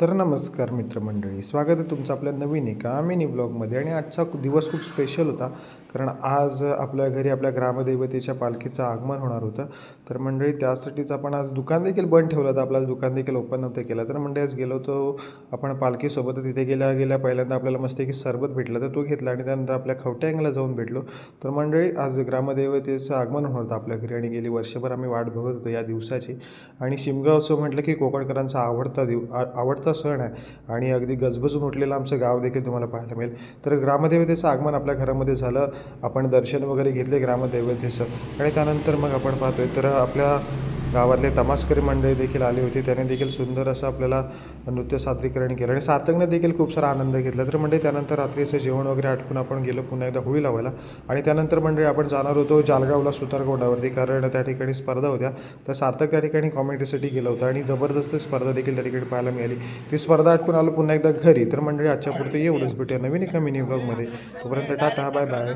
तर नमस्कार मित्रमंडळी, स्वागत आहे तुमचं आपल्या नवीन एका मिनी ब्लॉगमध्ये. आणि आजचा दिवस खूप स्पेशल होता, कारण आज आपल्या घरी आपल्या ग्रामदैवतेच्या पालखीचं आगमन होणार होतं. तर मंडळी त्यासाठीच आपण आज दुकान देखील बंद ठेवलं होतं, आपलं आज दुकान देखील ओपन नव्हतं केलं. तर मंडळी आज गेलो होतो आपण पालखीसोबत. तिथे गेल्या गेल्या पहिल्यांदा आपल्याला मस्तपैकी सरबत भेटलं, तर तो घेतला आणि त्यानंतर आपल्या खवट्यांगला जाऊन भेटलो. तर मंडळी आज ग्रामदैवतेचं आगमन होणार होतं आपल्या घरी, आणि गेली वर्षभर आम्ही वाट बघत होतो या दिवसाची. आणि शिमगा उत्सव म्हटलं की कोकणकरांचा आवडता सण आहे, आणि अगदी गजबजून उठलेलं आमचं गाव देखील तुम्हाला पाहायला मिळेल. तर ग्रामदेवतेचं आगमन आपल्या घरामध्ये झालं, आपण दर्शन वगैरे घेतले ग्रामदेवतेचं, आणि त्यानंतर मग आपण पाहतोय तर आपल्या गावातले तमासकरी मंडळी देखील आली होती. त्याने देखील सुंदर असं आपल्याला नृत्य सादरीकरण केलं, आणि सार्थकने देखील खूप सारा आनंद घेतला. तर म्हणजे त्यानंतर रात्री असं जेवण वगैरे आटपून आपण गेलो पुन्हा एकदा होळी लावायला. आणि त्यानंतर म्हणजे आपण जाणार होतो जालगावला सुतारगोंडावरती, कारण त्या ठिकाणी स्पर्धा होत्या. तर सार्थक त्या ठिकाणी कॉमेंट्रीसाठी गेला होता, आणि जबरदस्त स्पर्धा देखील त्या ठिकाणी पाहायला मिळाली. ती स्पर्धा आटपून आलो पुन्हा एकदा घरी. तर मंडळी आजच्या पुरते एवढंच. भेटूया नवीन एका मिनी ब्लॉगमध्ये. तोपर्यंत टाटा, बाय बाय.